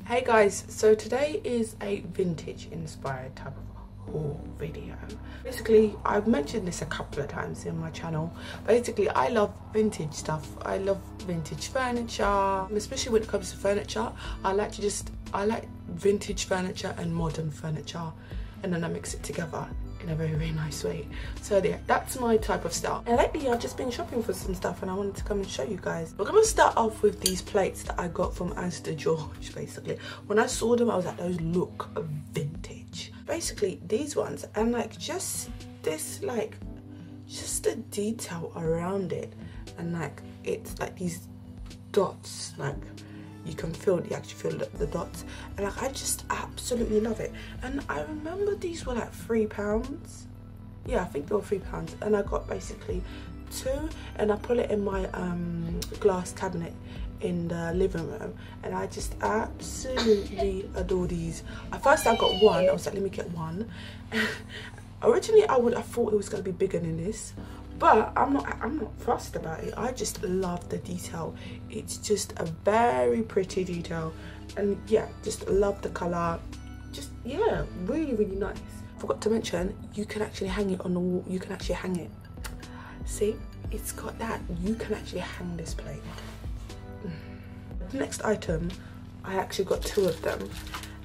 Hey guys, so today is a vintage inspired type of haul video. Basically, I've mentioned this a couple of times in my channel. Basically, I love vintage stuff. I love vintage furniture, especially when it comes to furniture. I like vintage furniture and modern furniture, and then I mix it together in a very nice way. So yeah, that's my type of style. And lately I've just been shopping for some stuff and I wanted to come and show you guys. We're gonna start off with these plates that I got from Asda George. Basically, when I saw them I was like, those look vintage. Basically these ones, and like just this, like just the detail around it, and like it's like these dots, like you can feel, you actually feel the dots, and like I just absolutely love it. And I remember these were like £3. Yeah, I think they were £3, and I got basically 2, and I put it in my glass cabinet in the living room, and I just absolutely adore these. At first I got 1, I was like, let me get 1. Originally I thought it was going to be bigger than this, but I'm not fussed about it. I just love the detail. It's just a very pretty detail, and yeah, just love the colour. Just yeah, really nice. Forgot to mention, you can actually hang it on the wall. You can actually hang it. See, it's got that. You can actually hang this plate. The next item, I actually got 2 of them,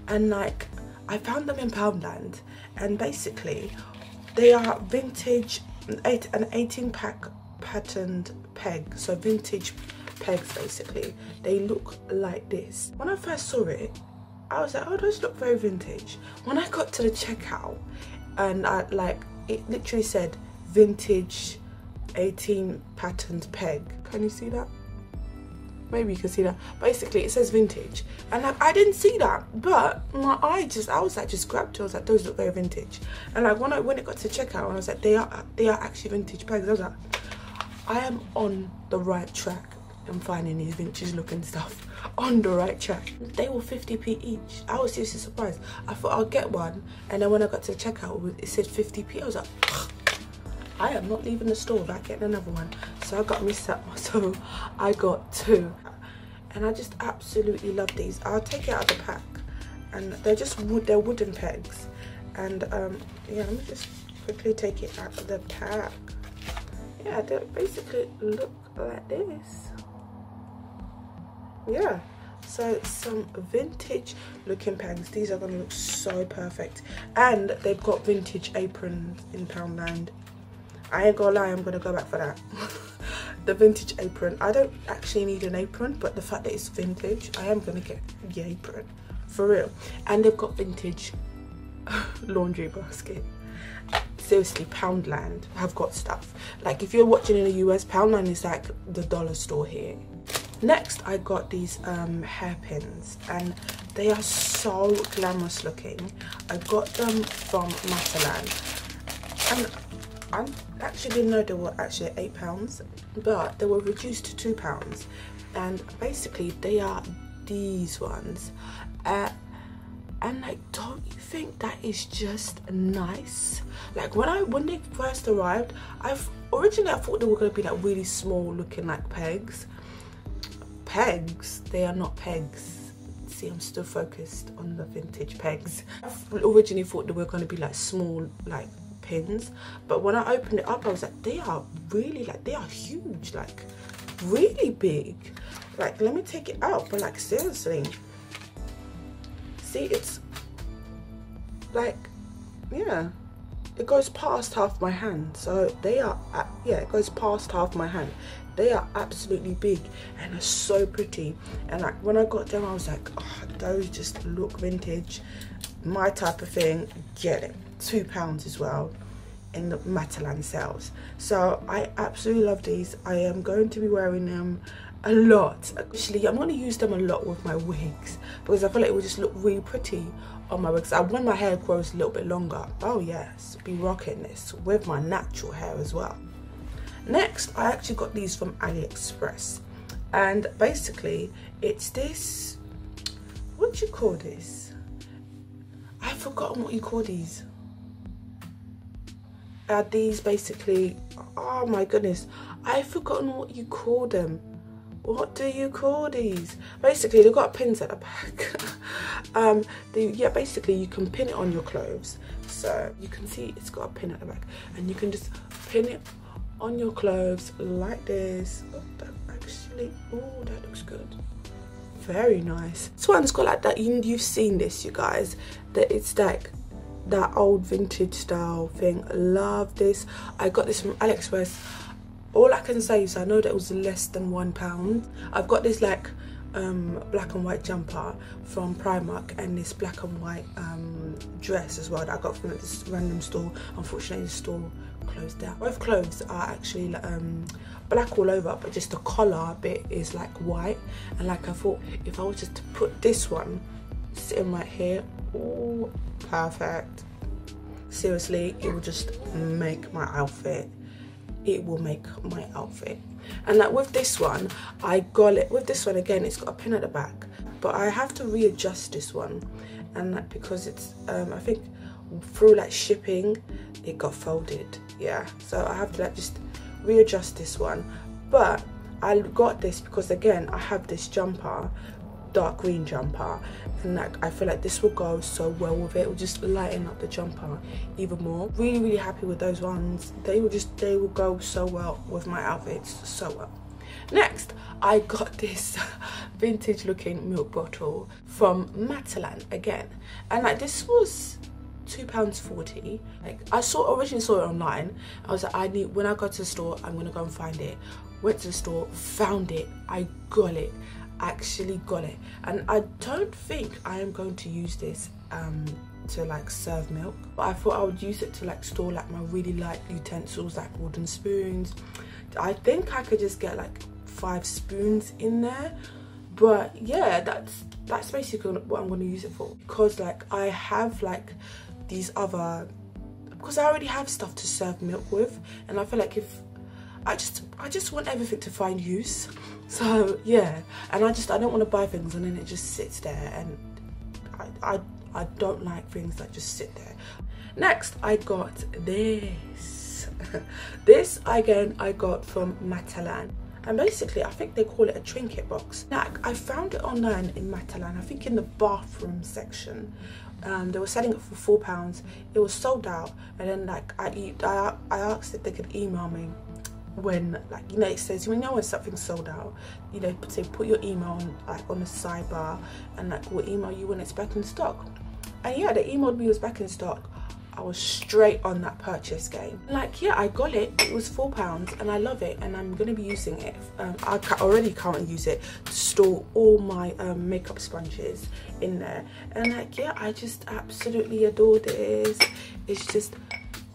and like I found them in Poundland, and basically they are vintage. An 18-pack patterned peg, so vintage pegs basically. They look like this. When I first saw it, I was like, oh, those look very vintage. When I got to the checkout, and it literally said vintage 18 patterned peg. Can you see that? Maybe you can see that. Basically it says vintage, and like I didn't see that, but my eye just grabbed it. I was like, those look very vintage. And like when it got to checkout, I was like, they are actually vintage pegs. I was like, I am on the right track in finding these vintage looking stuff. On the right track. They were 50p each. I was seriously surprised. I thought I'll get one, and then when I got to the checkout it said 50p. I was like, I am not leaving the store without getting another one. So I got so I got 2, and I just absolutely love these. I'll take it out of the pack, and they're wooden pegs, and yeah, let me just quickly take it out of the pack. Yeah, they basically look like this. Yeah, so some vintage looking pegs. These are gonna look so perfect, and they've got vintage aprons in Poundland. I ain't gonna lie, I'm gonna go back for that. The vintage apron. I don't actually need an apron, but the fact that it's vintage, I am gonna get the apron for real. And they've got vintage laundry basket. Seriously, Poundland have got stuff. Like if you're watching in the US, Poundland is like the dollar store here. Next, I got these hairpins, and they are so glamorous looking. I got them from Matalan, and I actually didn't know they were actually £8, but they were reduced to £2, and basically they are these ones, and like, don't you think that is just nice? Like when they first arrived, originally I thought they were going to be like really small looking, like pegs. They are not pegs. See, I'm still focused on the vintage pegs. I originally thought they were going to be like small, like pins, but when I opened it up I was like, they are really, like, they are huge, like really big. Like, let me take it out, but like seriously, see, it's like, yeah, it goes past half my hand. So they are, yeah, it goes past half my hand. They are absolutely big, and they're so pretty. And like when I got them I was like, oh, those just look vintage, my type of thing. Get it. £2 as well in the Matalan sales. So I absolutely love these. I am going to be wearing them a lot. Actually, I'm going to use them a lot with my wigs, because I feel like it would just look really pretty on my wigs. When my hair grows a little bit longer, oh yes, be rocking this with my natural hair as well. Next, I actually got these from AliExpress, and basically it's this, what do you call this? I've forgotten what you call these. These basically, oh my goodness, I've forgotten what you call them. what do you call these? Basically, they've got pins at the back. Yeah, basically you can pin it on your clothes. So you can see it's got a pin at the back, and you can just pin it on your clothes like this. Oh, that actually, oh, that looks good. Very nice. This one's got like that, you've seen this, you guys, that it's like that old vintage style thing. Love this. I got this from AliExpress. All I can say is I know that it was less than £1. I've got this like black and white jumper from Primark, and this black and white dress as well that I got from this random store. Unfortunately, the store closed down. Both clothes are actually black all over, but just the collar bit is like white. And like I thought, if I was just to put this one sitting right here, oh, perfect. Seriously, it will just make my outfit. It will make my outfit. And like with this one, I got it with this one again, it's got a pin at the back, but I have to readjust this one, and like because it's I think through like shipping it got folded, yeah, so I have to like just readjust this one. But I got this because again I have this jumper, dark green jumper, and like I feel like this will go so well with it. It will just lighten up the jumper even more. Really happy with those ones. They will go so well with my outfits, so well. Next, I got this vintage looking milk bottle from Matalan again, and like this was £2.40. Like I originally saw it online. I was like, when I go to the store, I'm gonna go and find it. Went to the store, found it, I got it. Actually got it, and I don't think I am going to use this to like serve milk, but I thought I would use it to like store like my really light utensils, like wooden spoons. I think I could just get like 5 spoons in there, but yeah, that's basically what I'm going to use it for, because like I have like these other, because I already have stuff to serve milk with, and I feel like if I just want everything to find use. So yeah, and I don't want to buy things and then it just sits there, and I don't like things that just sit there. Next, I got this. This again I got from Matalan, and basically I think they call it a trinket box. Now I found it online in Matalan, I think in the bathroom section. They were selling it for £4. It was sold out, and then like I asked if they could email me when, like, you know, it says, you know, when something's sold out, you know, say put your email on, like on the sidebar, and like we'll email you when it's back in stock. And yeah, they emailed me it was back in stock. I was straight on that purchase game. Like yeah, I got it. It was £4 and I love it, and I'm gonna be using it. I already currently use it to store all my makeup sponges in there, and like yeah, I just absolutely adore this. It's just,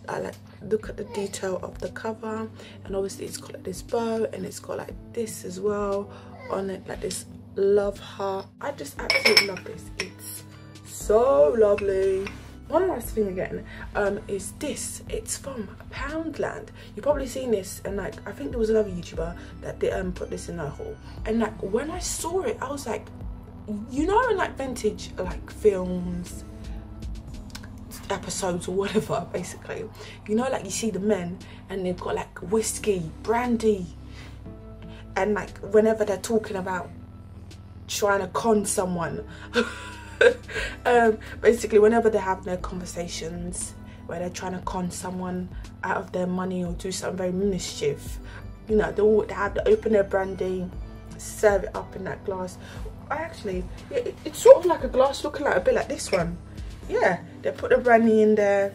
I like, look at the detail of the cover, and obviously it's got like this bow, and it's got like this as well on it, like this love heart. I just absolutely love this. It's so lovely. One last thing again is this. It's from Poundland. You've probably seen this, and like I think there was another YouTuber that did put this in their haul, and like when I saw it I was like, you know, in like vintage like films, episodes or whatever, basically, you know, like you see the men and they've got like whiskey, brandy, and like whenever they're talking about trying to con someone basically whenever they're having their conversations where they're trying to con someone out of their money or do something very mischief, you know, they have to open their brandy, serve it up in that glass. Actually yeah, it's sort of like a glass looking like a bit like this one. Yeah, they put the brandy in there.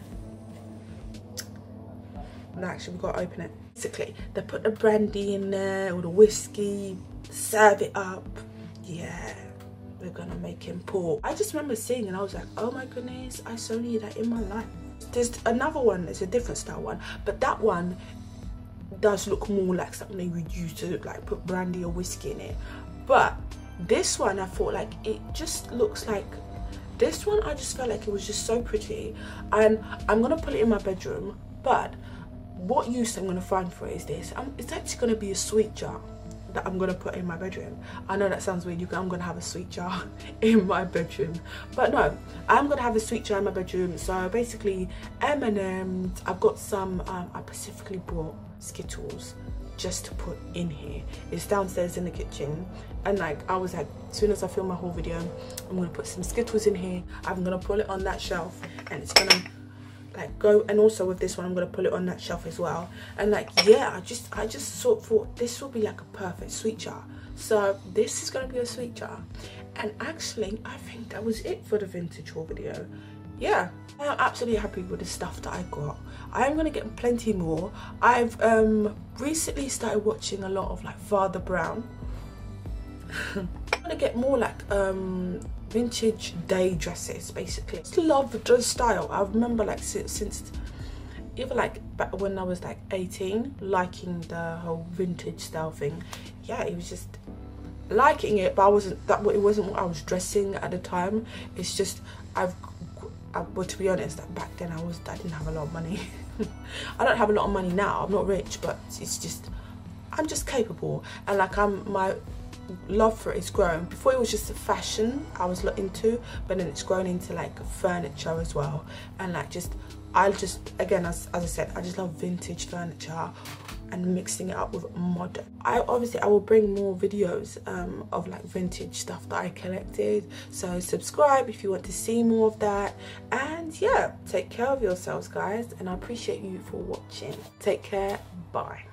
No, actually we've got to open it. Basically they put the brandy in there or the whiskey, serve it up. Yeah, we're gonna make him pour. I just remember seeing and I was like, oh my goodness, I so need that in my life. There's another one, it's a different style one, but that one does look more like something they would use to like put brandy or whiskey in it. But this one I thought like it just looks like, this one I just felt like it was just so pretty, and I'm gonna put it in my bedroom. But what use I'm gonna find for it is this. It's actually gonna be a sweet jar that I'm gonna put in my bedroom. I know that sounds weird. I'm gonna have a sweet jar in my bedroom, but no, I'm gonna have a sweet jar in my bedroom. So basically M&M's, I've got some I specifically bought Skittles just to put in here. It's downstairs in the kitchen, and like I was like, as soon as I film my whole video, I'm gonna put some Skittles in here. I'm gonna pull it on that shelf, and it's gonna like go. And also with this one, I'm gonna put it on that shelf as well. And like, yeah, I just sort of thought this will be like a perfect sweet jar. So this is gonna be a sweet jar. And actually, I think that was it for the vintage haul video. Yeah, I am absolutely happy with the stuff that I got. I am gonna get plenty more. I've recently started watching a lot of like Father Brown. I'm gonna get more like vintage day dresses, basically. I just love the style. I remember like since even like back when I was like 18, liking the whole vintage style thing. Yeah, it was just liking it, but it wasn't what I was dressing at the time. It's just well, to be honest, like back then I didn't have a lot of money. I don't have a lot of money now. I'm not rich, but it's just I'm just capable, and like my love for it is growing. Before it was just a fashion I was into, but then it's grown into like furniture as well. And like again, as I said, I just love vintage furniture and mixing it up with modern. I will bring more videos of like vintage stuff that I collected, so subscribe if you want to see more of that. And yeah, take care of yourselves, guys, and I appreciate you for watching. Take care, bye.